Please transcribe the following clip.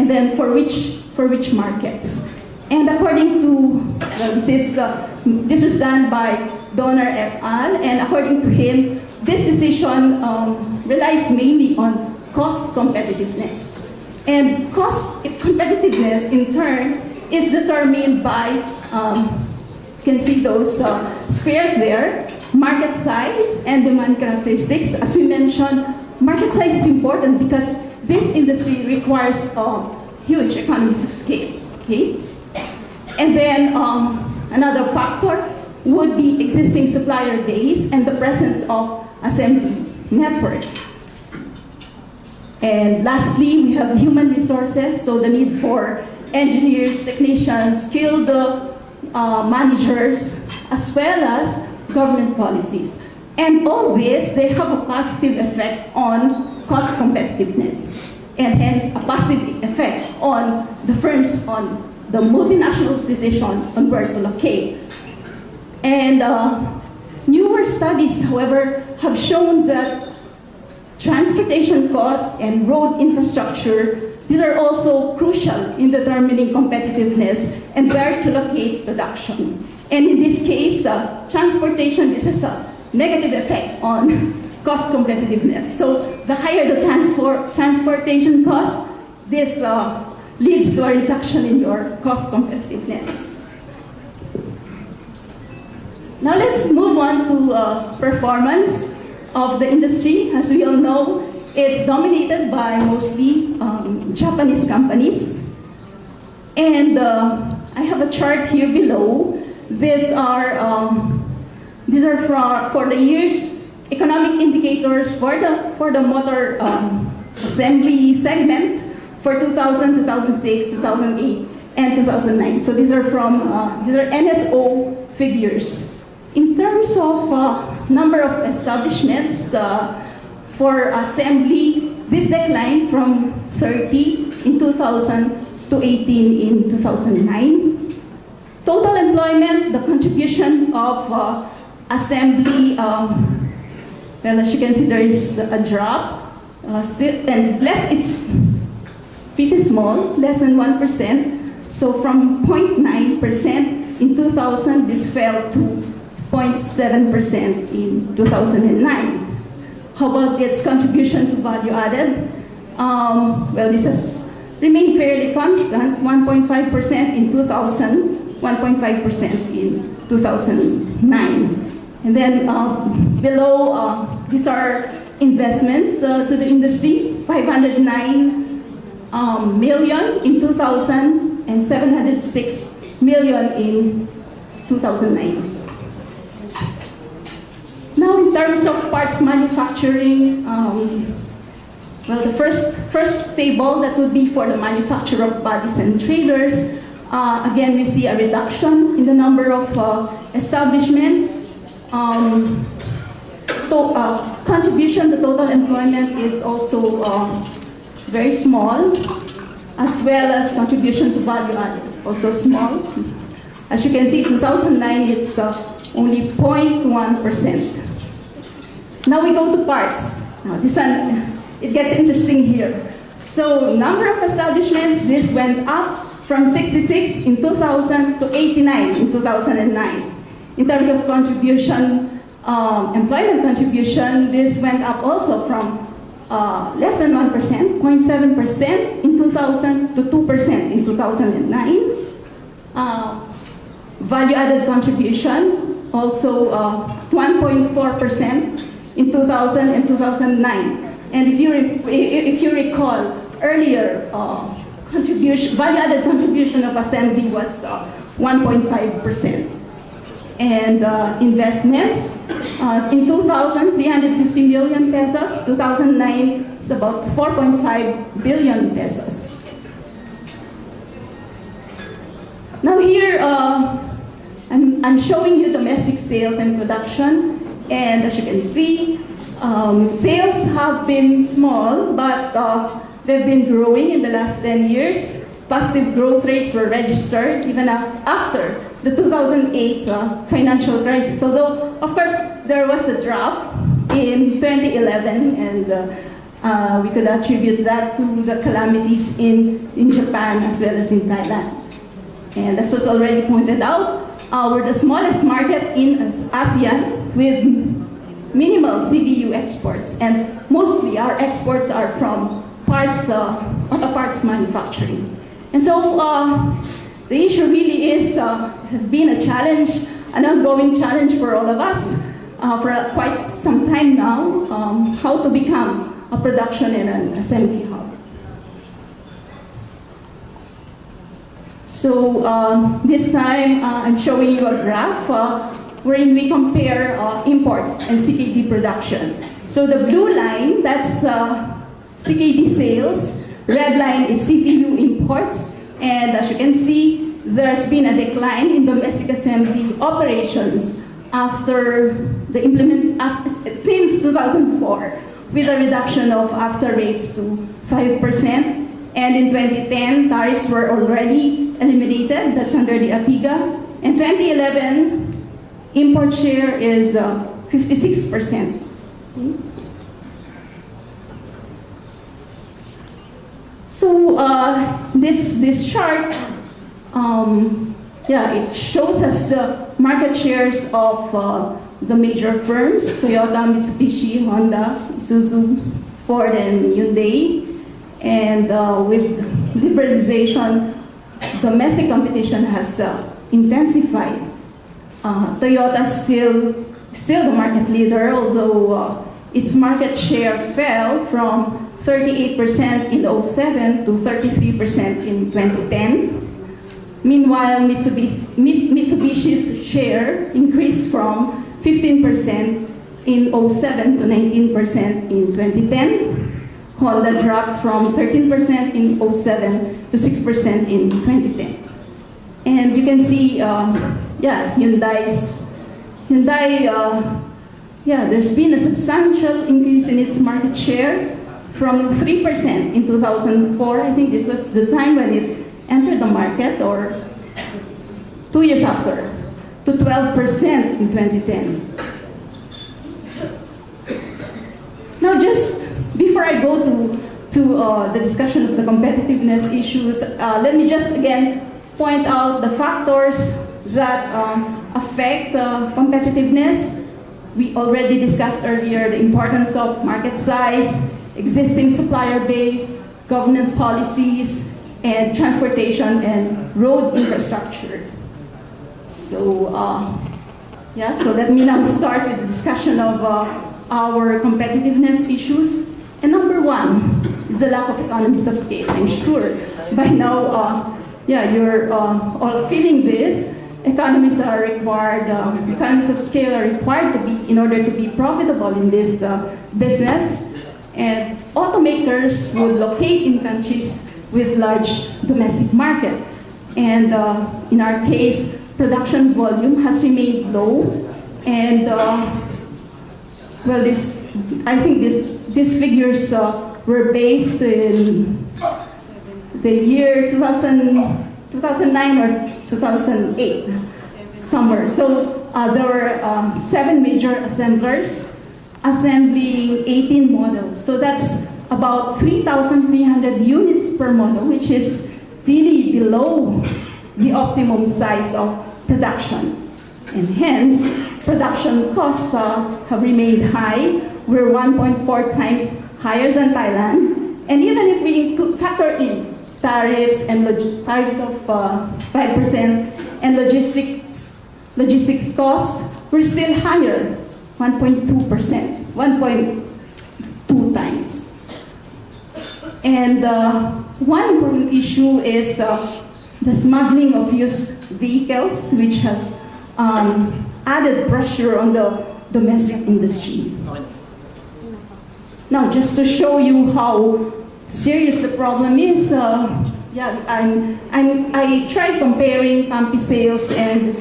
and then for which markets. And according to, this was done by Donner et al., and according to him, this decision relies mainly on cost competitiveness. And cost competitiveness, in turn, is determined by, you can see those squares there, market size and demand characteristics. As we mentioned, market size is important because this industry requires huge economies of scale. Okay? And then another factor would be existing supplier base and the presence of assembly network. And lastly, we have human resources, so the need for engineers, technicians, skilled managers, as well as government policies. And all this, they have a positive effect on cost competitiveness, and hence a positive effect on the firms, on the multinationals' decision on where to locate. And newer studies, however, have shown that transportation costs and road infrastructure, these are also crucial in determining competitiveness and where to locate production. And in this case, transportation, this is a negative effect on cost competitiveness. So the higher the transportation cost, this leads to a reduction in your cost competitiveness. Now let's move on to performance of the industry. As we all know, it's dominated by mostly Japanese companies. And I have a chart here below. These are for the year's economic indicators for the motor assembly segment for 2000, 2006, 2008, and 2009. So these are NSO figures. In terms of number of establishments for assembly, this declined from 30 in 2000 to 18 in 2009. Total employment, the contribution of assembly, well, as you can see, there is a drop, and it's pretty small, less than 1%. So from 0.9% in 2000, this fell to 0.7% in 2009. How about its contribution to value added? Well, this has remained fairly constant, 1.5% in 2000, 1.5% in 2009. And then below, these are investments to the industry, 509 million in 2000 and 706 million in 2009. Now, in terms of parts manufacturing, well, the first table, that would be for the manufacture of bodies and trailers. Again, we see a reduction in the number of establishments. Contribution to total employment is also very small, as well as contribution to value added, also small. As you can see, 2009, it's only 0.1%. Now we go to parts. Now this one, it gets interesting here. So number of establishments, this went up from 66 in 2000 to 89 in 2009. In terms of contribution, employment contribution, this went up also from less than 1%, 0.7% in 2000 to 2% in 2009. Value-added contribution, also 1.4% in 2000 and 2009. And if you recall, earlier value-added contribution of assembly was 1.5%. And investments, in 2000, 350 million pesos. 2009, it's about 4.5 billion pesos. Now here, I'm showing you domestic sales and production. And as you can see, sales have been small, but they've been growing in the last 10 years. Positive growth rates were registered even after the 2008 financial crisis. Although, of course, there was a drop in 2011 and We could attribute that to the calamities in Japan as well as in Thailand. And as was already pointed out, we're the smallest market in ASEAN with minimal CBU exports. And mostly our exports are from parts, auto parts manufacturing. And so the issue really has been a challenge, an ongoing challenge for all of us for quite some time now, how to become a production and an assembly hub. So this time I'm showing you a graph wherein we compare imports and CKD production. So the blue line, that's CKD sales. Red line is CPU imports. And as you can see, there's been a decline in domestic assembly operations since 2004, with a reduction of after rates to 5%. And in 2010, tariffs were already eliminated. That's under the ATIGA. In 2011, import share is 56%. Okay. So this chart, it shows us the market shares of the major firms: Toyota, Mitsubishi, Honda, Isuzu, Ford, and Hyundai. And with liberalization, domestic competition has intensified. Toyota is still the market leader, although its market share fell from 38% in 2007 to 33% in 2010. Meanwhile, Mitsubishi's share increased from 15% in 2007 to 19% in 2010. Honda dropped from 13% in 2007 to 6% in 2010. And you can see, there's been a substantial increase in its market share from 3% in 2004. I think this was the time when it entered the market, or 2 years after, to 12% in 2010. Now, just before I go to the discussion of the competitiveness issues, let me just again point out the factors that affect competitiveness. We already discussed earlier the importance of market size, existing supplier base, government policies, and transportation and road infrastructure. So, so let me now start with the discussion of our competitiveness issues. And number one is the lack of economies of scale. I'm sure by now, you're all feeling this. Economies of scale are required to be in order to be profitable in this business. And automakers would locate in countries with large domestic market. And in our case, production volume has remained low. And I think these figures were based in the year 2009 or 2008, somewhere. So there were 7 major assemblers assembling 18 models. So that's about 3,300 units per model, which is really below the optimum size of production. And hence, production costs have remained high. We're 1.4 times higher than Thailand. And even if we factor in tariffs and tariffs of 5% and logistics costs, we're still higher, 1.2%, 1.2 times. And one important issue is the smuggling of used vehicles, which has added pressure on the domestic industry. Now, just to show you how serious the problem is, I tried comparing Campi sales and